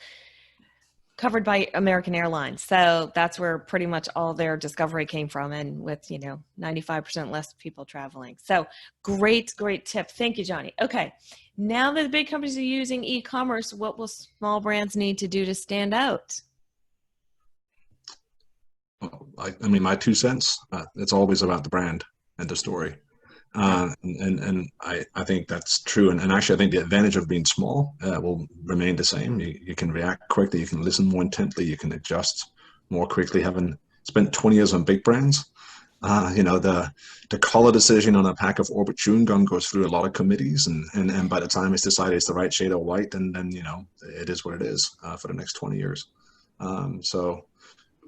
covered by American Airlines. So that's where pretty much all their discovery came from, and with 95% less people traveling. So great tip. Thank you, Johnny. Okay, now that the big companies are using e-commerce, what will small brands need to do to stand out? I mean, my 2 cents, it's always about the brand and the story. And I think that's true. And actually, I think the advantage of being small will remain the same. You can react quickly, you can listen more intently, you can adjust more quickly. Having spent 20 years on big brands, the color decision on a pack of Orbit chewing gum goes through a lot of committees. And by the time it's decided it's the right shade of white, then it is what it is for the next 20 years. So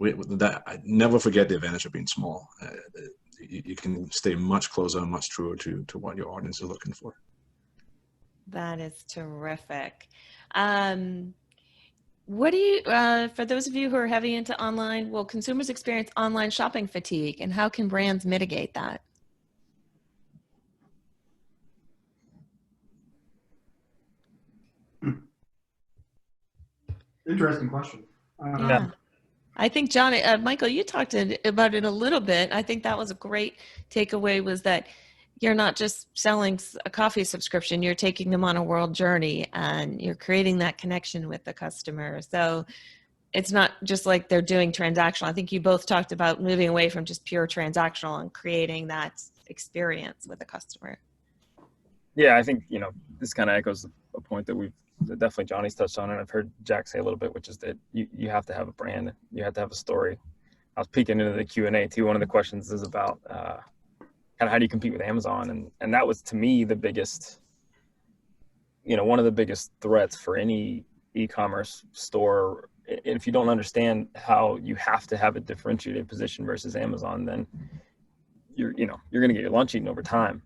I never forget the advantage of being small. You can stay much closer and much truer to what your audience is looking for. That is terrific. What do you, for those of you who are heavy into online, will consumers experience online shopping fatigue, and how can brands mitigate that? Interesting question. Yeah. I think Michael, you talked about it a little bit. I think that was a great takeaway, was that you're not just selling a coffee subscription, you're taking them on a world journey and you're creating that connection with the customer. So it's not just like they're doing transactional. I think you both talked about moving away from just pure transactional and creating that experience with the customer. Yeah, I think, this kind of echoes a point that definitely Johnny's touched on, and I've heard Jack say a little bit, which is that you have to have a brand, you have to have a story. I was peeking into the Q&A too. One of the questions is about kind of how do you compete with Amazon? And that was, to me, the biggest, one of the biggest threats for any e-commerce store. If you don't understand how you have to have a differentiated position versus Amazon, then you're going to get your lunch eaten over time.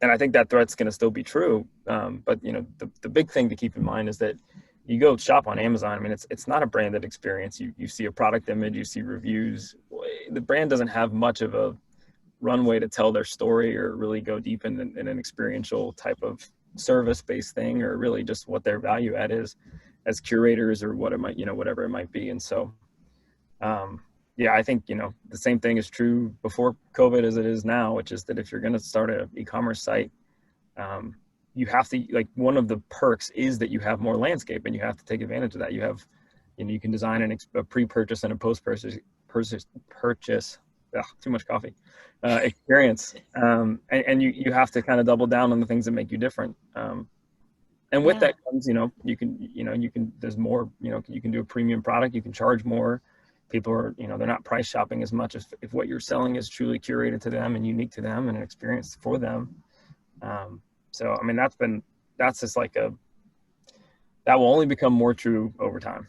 And I think that threat's going to still be true. But the big thing to keep in mind is that you go shop on Amazon. I mean, it's not a branded experience. You see a product image, you see reviews. The brand doesn't have much of a runway to tell their story or really go deep in an experiential type of service-based thing, or really just what their value add is as curators, or what it might, whatever it might be. And so, yeah, I think, the same thing is true before COVID as it is now, which is that if you're going to start an e-commerce site, you have to, like, one of the perks is that you have more landscape, and you have to take advantage of that. You have, you can design a pre-purchase and a post-purchase too much coffee experience. And you have to kind of double down on the things that make you different. And with that comes, you can, there's more, you can do a premium product, you can charge more. People are, they're not price shopping as much if what you're selling is truly curated to them and unique to them and an experience for them. So, I mean, that's just like that will only become more true over time.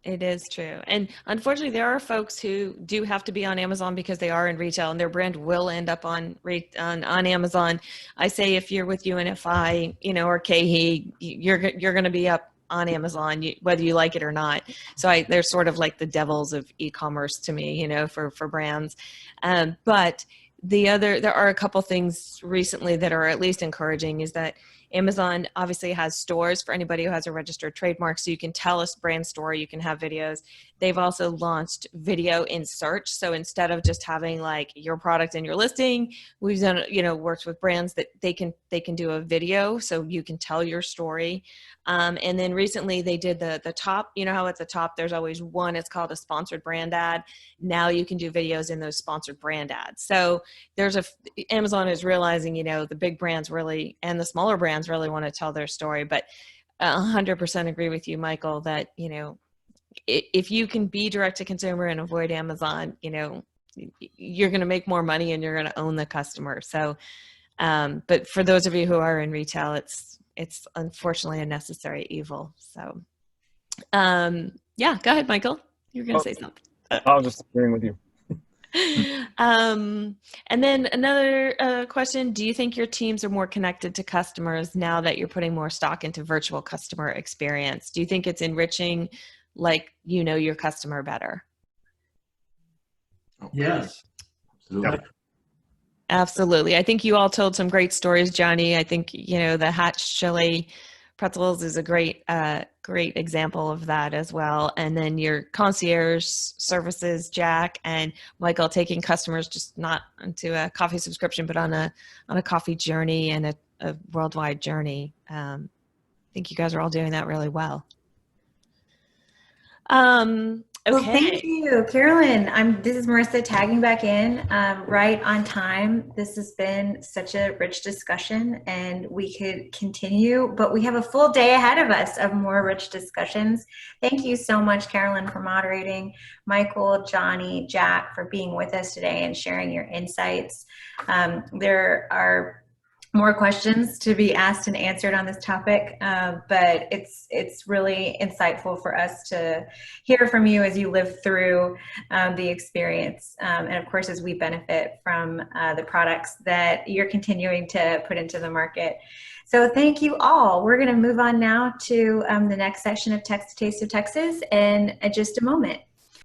It is true. And unfortunately, there are folks who do have to be on Amazon because they are in retail and their brand will end up on Amazon. I say if you're with UNFI, or KeHE, you're going to be up on Amazon, whether you like it or not. So they're sort of like the devils of e-commerce to me, for brands. But there are a couple things recently that are at least encouraging, is that Amazon obviously has stores for anybody who has a registered trademark, so you can tell a brand story, you can have videos. They've also launched video in search. So instead of just having like your product in your listing, we've done, worked with brands that they can do a video so you can tell your story. And then recently they did the top, how at the top there's always one, it's called a sponsored brand ad. Now you can do videos in those sponsored brand ads. So Amazon is realizing, the big brands really, and the smaller brands really want to tell their story. But 100% agree with you, Michael, that, if you can be direct to consumer and avoid Amazon, you're going to make more money and you're going to own the customer. So, but for those of you who are in retail, it's unfortunately a necessary evil. So, yeah, go ahead, Michael. You're going to say something. I was just agreeing with you. And then another question, do you think your teams are more connected to customers now that you're putting more stock into virtual customer experience? Do you think it's enriching, like, your customer better? Yes. Absolutely. Absolutely. I think you all told some great stories, Johnny. I think, the Hatch chili pretzels is a great example of that as well. And then your concierge services, Jack and Michael, taking customers just not into a coffee subscription, but on a coffee journey and a worldwide journey. I think you guys are all doing that really well. Okay. Well, thank you, Carolyn. This is Marissa tagging back in right on time. This has been such a rich discussion, and we could continue, but we have a full day ahead of us of more rich discussions. Thank you so much, Carolyn, for moderating. Michael, Johnny, Jack, for being with us today and sharing your insights. There are more questions to be asked and answered on this topic, but it's really insightful for us to hear from you as you live through the experience, and of course as we benefit from the products that you're continuing to put into the market. So thank you all. We're going to move on now to the next section of Taste of Texas in just a moment.